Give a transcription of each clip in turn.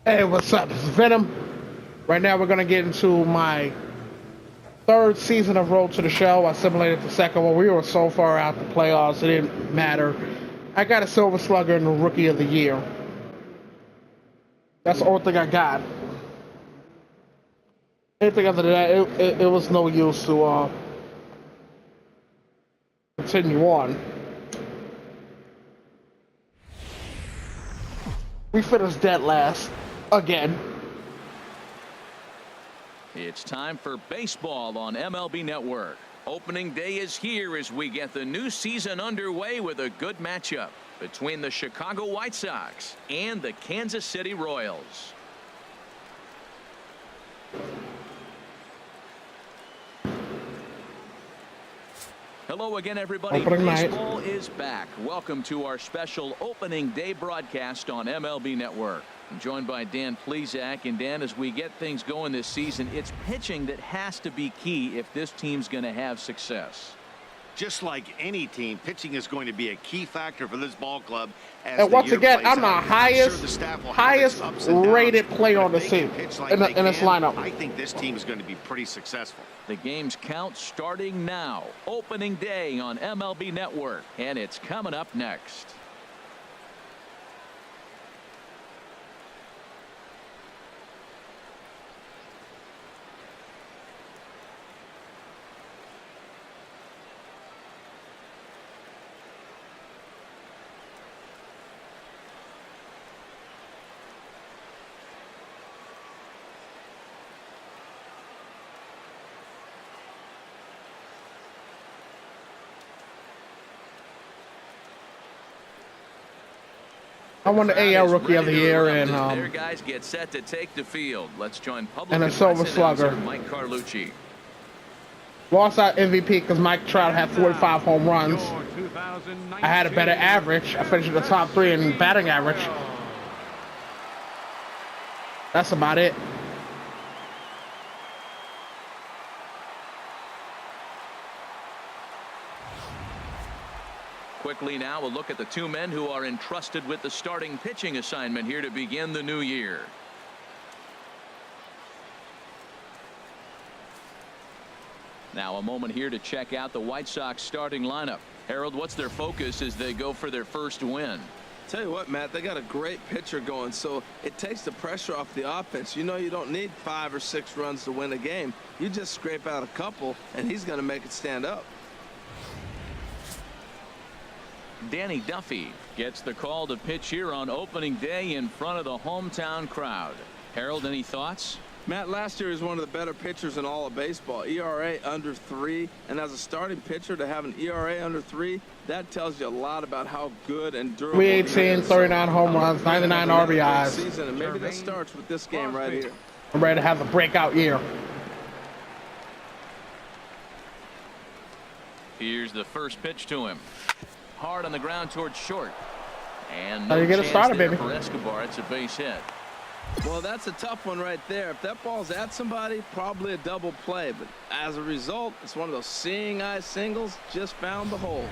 Hey, what's up? This is Venom. Right now we're going to get into my third season of Road to the Show. I simulated the second one. We were so far out the playoffs, it didn't matter. I got a Silver Slugger in the Rookie of the Year. That's the only thing I got. Anything other than that, it was no use to continue on. We finished dead last. Again. It's time for baseball on MLB Network. Opening day is here as we get the new season underway with a good matchup between the Chicago White Sox and the Kansas City Royals. Hello again, everybody. Baseball is back. Welcome to our special opening day broadcast on MLB Network. I'm joined by Dan Plesac. And Dan, as we get things going this season, it's pitching that has to be key if this team's going to have success. Just like any team, pitching is going to be a key factor for this ball club. And once again, I'm the highest rated player on the team in this lineup. I think this team is going to be pretty successful. The game's count starting now. Opening day on MLB Network, and it's coming up next. I won the AL Rookie of the Year and their guys get set to take the field. Let's join public and a Silver Slugger. Mike Carlucci. Lost out MVP because Mike Trout had 45 home runs. I had a better average. I finished in the top 3 in batting average. That's about it. Quickly now, we'll look at the two men who are entrusted with the starting pitching assignment here to begin the new year. Now a moment here to check out the White Sox starting lineup. Harold, what's their focus as they go for their first win? Tell you what, Matt, they got a great pitcher going, so it takes the pressure off the offense. You know you don't need 5 or 6 runs to win a game. You just scrape out a couple, and he's going to make it stand up. Danny Duffy gets the call to pitch here on opening day in front of the hometown crowd. Harold, any thoughts? Matt, last year is one of the better pitchers in all of baseball. ERA under 3, and as a starting pitcher to have an ERA under 3, that tells you a lot about how good and durable. 318, 39 home runs, 99 RBIs. Season, and maybe that starts with this game right here. I'm ready to have a breakout year. Here's the first pitch to him. Hard on the ground towards short. And no, you get a starter, baby. For Escobar, it's a base hit. Well, that's a tough one right there. If that ball's at somebody, probably a double play. But as a result, it's one of those seeing eye singles. Just found the hole.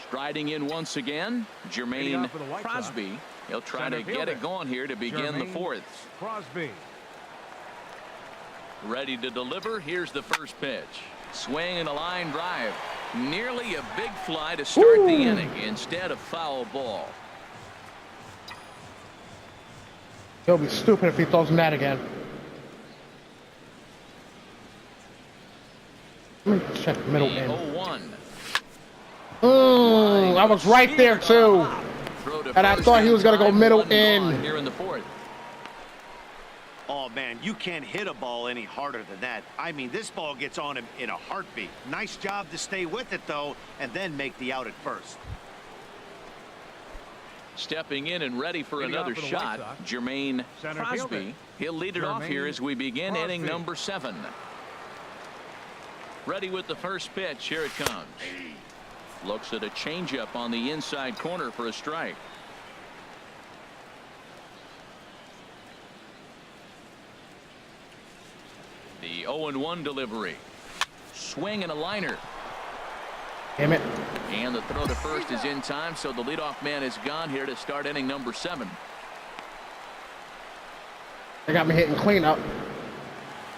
Striding in once again, Jermaine Crosby. He'll try to get it going here to begin the fourth. Crosby. Ready to deliver. Here's the first pitch. Swing and a line drive. Nearly a big fly to start the inning. Instead, a foul ball. He'll be stupid if he throws him that again. Let me check the middle in. 0-1. I was right there too. And I thought he was going to go middle in. Here in the fourth. Oh, man, you can't hit a ball any harder than that. I mean, this ball gets on him in a heartbeat. Nice job to stay with it, though, and then make the out at first. Stepping in and ready for another shot, Jermaine Crosby. He'll lead it off here as we begin inning number 7. Ready with the first pitch. Here it comes. Looks at a changeup on the inside corner for a strike. The 0-1 delivery. Swing and a liner. Damn it. And the throw to first is in time, so the leadoff man is gone here to start inning number 7. They got me hitting cleanup.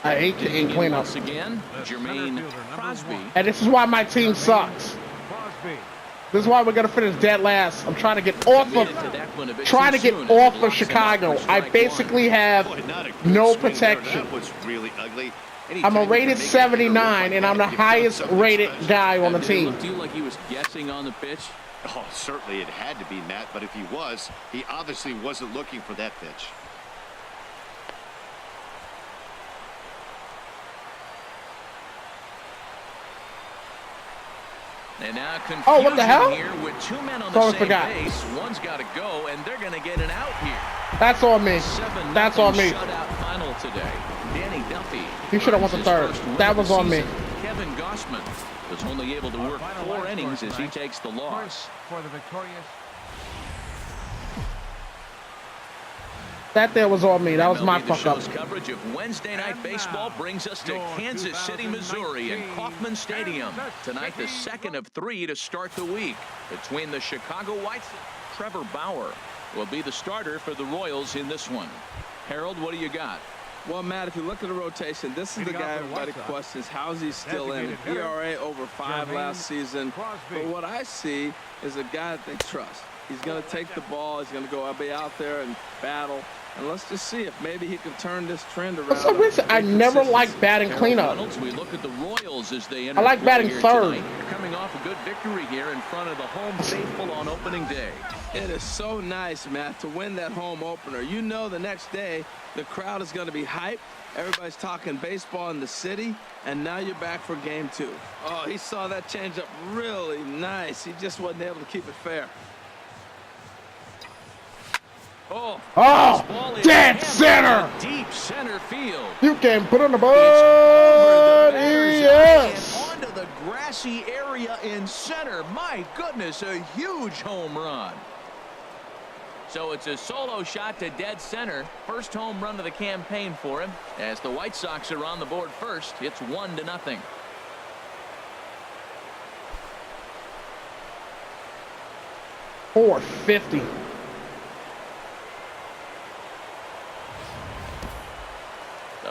I hate to hit cleanup. Once again, Jermaine Crosby. And this is why my team sucks. This is why we're gonna finish dead last. I'm trying to get off of Chicago. I basically have no protection. That was really ugly. I'm a rated 79, and I'm the highest rated guy on the team. Looked to you like he was guessing on the pitch? Oh, certainly it had to be, Matt, but if he was, he obviously wasn't looking for that pitch. And now confusion Oh, what the hell? here with 2 men on the same base. One's got to go, and they're going to get an out here. That's on me. That's on me. Shutout final today. Danny Duffy. He should have won the third. That was on me. Kevin Gossman was only able to work 4 innings as he takes the loss. For the victorious. That there was on me. That was my MLB fuck up. The show's coverage of Wednesday Night Baseball brings us to Kansas City, Missouri in Kauffman Stadium. Tonight, the second of 3 to start the week between the Chicago White Sox. Trevor Bauer will be the starter for the Royals in this one. Harold, what do you got? Well, Matt, if you look at the rotation, this is the guy everybody questions. How's he still in? ERA over 5 last season. But what I see is a guy that they trust. He's going to take the ball. He's going to go be out there and battle. And let's just see if maybe he can turn this trend around. For some reason, I never liked batting cleanup. We look at the Royals as they I like batting third. Tonight. Coming off a good victory here in front of the home faithful on opening day. It is so nice, Matt, to win that home opener. You know the next day the crowd is going to be hyped. Everybody's talking baseball in the city, and now you're back for game 2. Oh, he saw that changeup really nice. He just wasn't able to keep it fair. Oh, dead center! Deep center field. You can put on the board. Yes. And onto the grassy area in center. My goodness, a huge home run. So it's a solo shot to dead center. First home run of the campaign for him. As the White Sox are on the board first, it's 1-0. .450.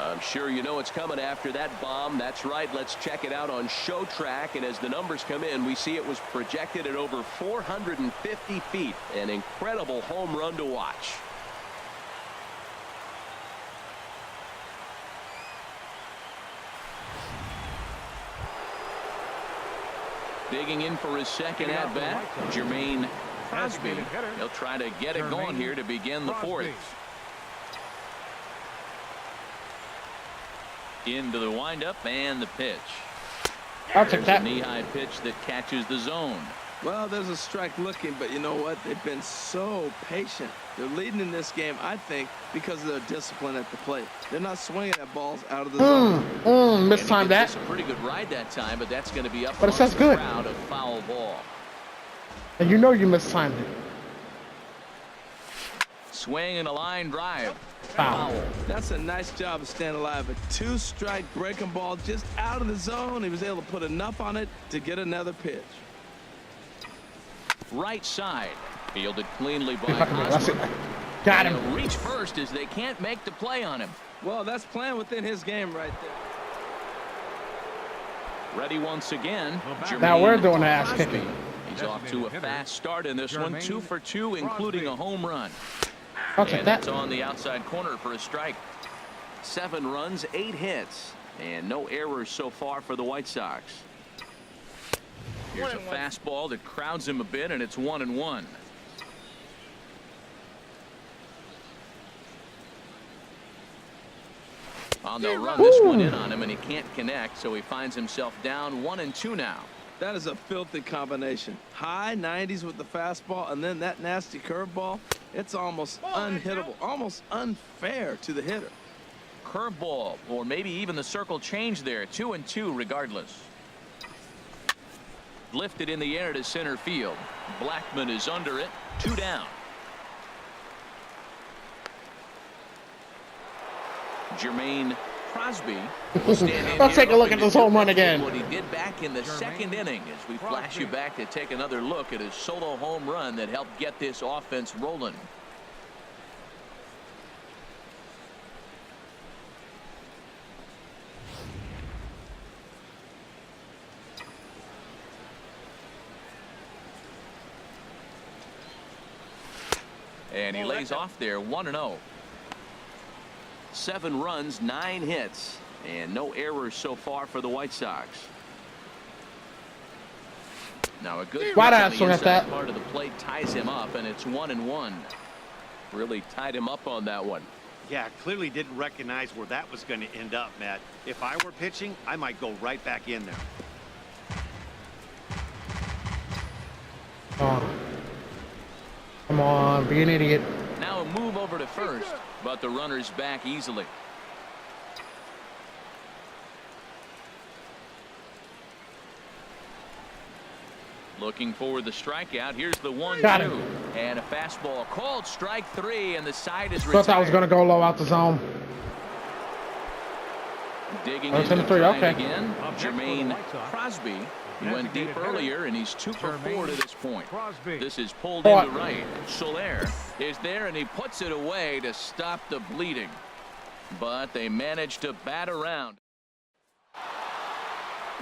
I'm sure you know what's coming after that bomb. That's right. Let's check it out on Show Track. And as the numbers come in, we see it was projected at over 450 feet. An incredible home run to watch. Digging in for his second at-bat, Jermaine Crosby. He'll try to get it going here to begin the 4th. Into the windup and the pitch. I'll take that. A knee-high pitch that catches the zone. Well, there's a strike looking, but you know what? They've been so patient. They're leading in this game, I think, because of their discipline at the plate. They're not swinging at balls out of the zone. Mistimed that. A pretty good ride that time, but that's going to be up But it says good. Crowd of foul ball. And you know you mistimed it. Swing and a line drive. Foul. That's a nice job of staying alive. A 2-strike breaking ball just out of the zone. He was able to put enough on it to get another pitch. Right side. Fielded cleanly by That's it. Hosmer. Got And him. he'll reach first as they can't make the play on him. Well, that's playing within his game right there. Ready once again. Now we're Jermaine doing ass Crosby. kicking. He's off to a fast start in this one. 2 for 2, including a home run. I'll take And that. that's on the outside corner for a strike. 7 runs, 8 hits, and no errors so far for the White Sox. Here's a fastball that crowds him a bit, and it's 1-1. They'll run this one in on him, and he can't connect, so he finds himself down 1-2 now. That is a filthy combination. High 90s with the fastball, and then that nasty curveball. It's almost unhittable, almost unfair to the hitter. Curveball, or maybe even the circle change there. 2-2 regardless. Lifted in the air to center field. Blackman is under it. 2 down. Jermaine Crosby will stand in Let's here take a look at hoping this to home run duplicate again. what he did back in the second inning as we flash you back to take another look at his solo home run that helped get this offense rolling. And he lays off there 1-0. 7 runs, 9 hits, and no errors so far for the White Sox. Now a good pitch on the inside part of the plate ties him up, and it's 1-1. Really tied him up on that one. Yeah, clearly didn't recognize where that was going to end up, Matt. If I were pitching, I might go right back in there. Oh. Come on, be an idiot. Now a move over to first, but the runner's back easily. Looking for the strikeout. Here's the 1-2. And a fastball called strike 3, and the side is retired. Thought I was going to go low out the zone. Digging into the again. Jermaine Crosby. He went deep earlier, and he's 2 for 4 to this point. This is pulled into right. Soler is there, and he puts it away to stop the bleeding. But they managed to bat around.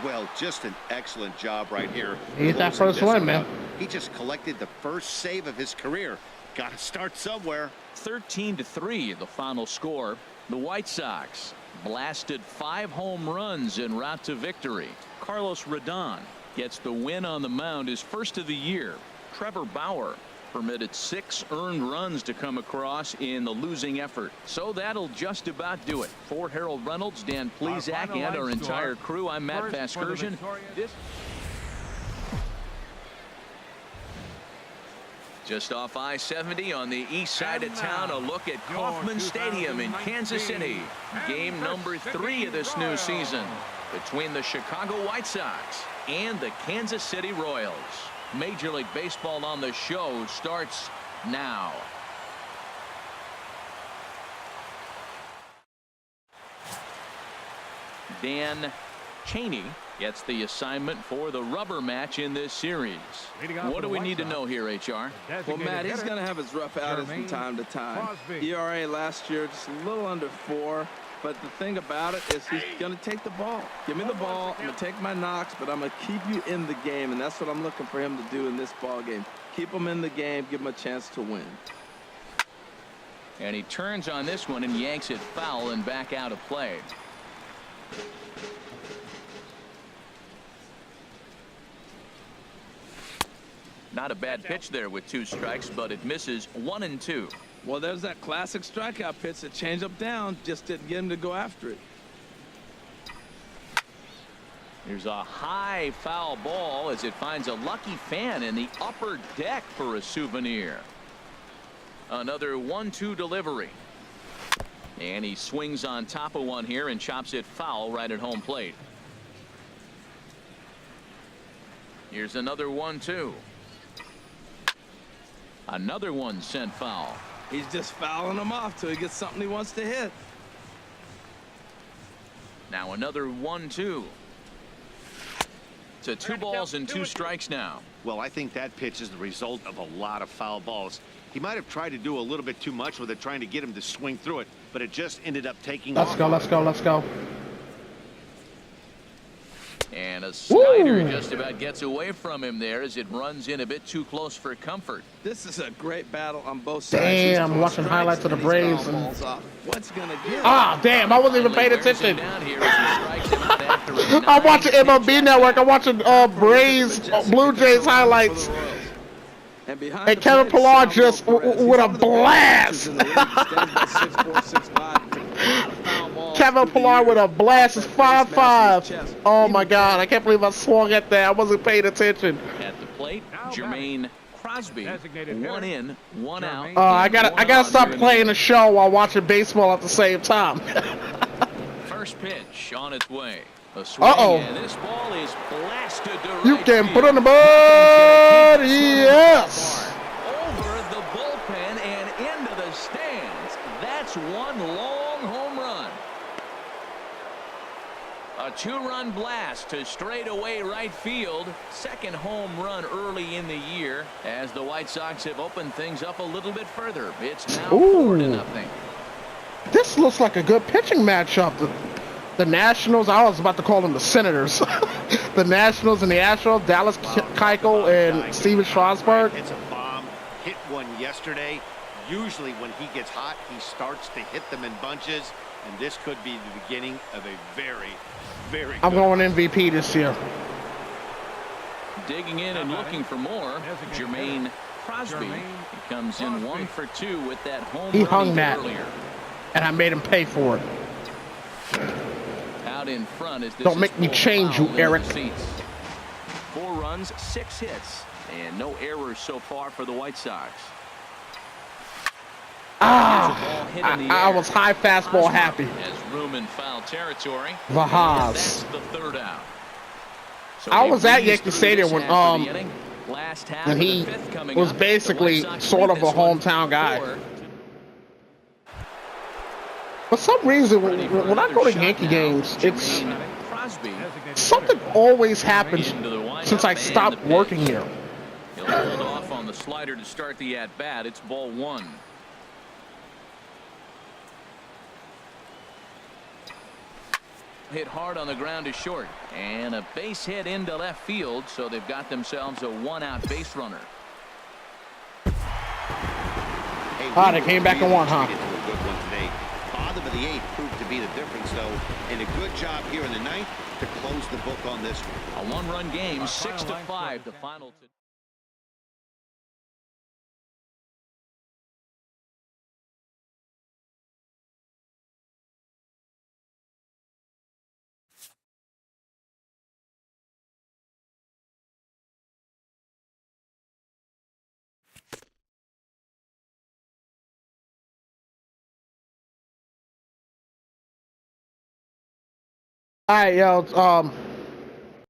Well, just an excellent job right here. He's that first one, man. He just collected the first save of his career. Got to start somewhere. 13-3, the final score. The White Sox blasted 5 home runs en route to victory. Carlos Rodon gets the win on the mound, his first of the year. Trevor Bauer permitted 6 earned runs to come across in the losing effort. So that'll just about do it. For Harold Reynolds, Dan Plesac, and our entire crew, I'm Matt Vasgersian. Just off I-70 on the east side of town, a look at Kauffman Stadium in Kansas City. Game number 3 of this new season between the Chicago White Sox and the Kansas City Royals. Major League Baseball on the show starts now. Dan Cheney gets the assignment for the rubber match in this series. What do we need to know here, HR? Well, Matt, he's going to have his rough outings from time to time. ERA last year just a little under 4. But the thing about it is he's going to take the ball. Give me the ball. I'm going to take my knocks, but I'm going to keep you in the game, and that's what I'm looking for him to do in this ball game. Keep him in the game, give him a chance to win. And he turns on this one and yanks it foul and back out of play. Not a bad pitch there with 2 strikes, but it misses 1-2. Well, there's that classic strikeout pitch, that change up down, just didn't get him to go after it. Here's a high foul ball as it finds a lucky fan in the upper deck for a souvenir. Another 1-2 delivery. And he swings on top of one here and chops it foul right at home plate. Here's another 1-2. Another one sent foul. He's just fouling them off till he gets something he wants to hit. Now another 1-2. To 2 balls and 2 strikes now. Well, I think that pitch is the result of a lot of foul balls. He might have tried to do a little bit too much with it, trying to get him to swing through it, but it just ended up taking off. Let's go. And a slider just about gets away from him there as it runs in a bit too close for comfort. This is a great battle on both sides. Damn, I'm watching highlights of the Braves. What's gonna get? Ah, damn, I wasn't even paying attention. I'm watching MLB Network. I'm watching Braves, Blue Jays highlights. And Kevin Pillar just with a blast. Kevin Pillar with a blast is 5-5. Oh my God! I can't believe I swung at that. I wasn't paying attention. At the plate, Jermaine Crosby. 1 in, 1 out. I gotta stop playing the show while watching baseball at the same time. First pitch on its way. And this ball is blasted to right. You can put on the board. Yes. Over the bullpen and into the stands. That's one long home run. A two-run blast to straightaway right field. Second home run early in the year as the White Sox have opened things up a little bit further. It's now 4-0. This looks like a good pitching matchup. The Nationals, I was about to call them the Senators. The Nationals and the Astros, Dallas Keuchel and Steven Strasburg. It's a bomb. Hit one yesterday. Usually when he gets hot, he starts to hit them in bunches. And this could be the beginning of a very good. I'm going MVP this year. Digging in and looking for more, Jermaine Crosby. He comes in 1 for 2 with that home He run hung that, earlier. and I made him pay for it. Out in front as this Don't make me change you, Eric. 4 runs, 6 hits, and no errors so far for the White Sox. I was high fastball happy. Has room in foul territory. Vahaz. That's the 3rd out. So I was at Yankee Stadium when he was basically sort of a hometown guy. For some reason, when I go to Yankee games, it's something always happens since I stopped working here. He'll hold off on the slider to start the at-bat. It's ball 1. Hit hard on the ground to short, and a base hit into left field, so they've got themselves a 1-out base runner. They came back and won, huh? Bottom of the 8th proved to be the difference, though, and a good job here in the 9th to close the book on this one. A 1-run game, 6-5, the final. All right, yo.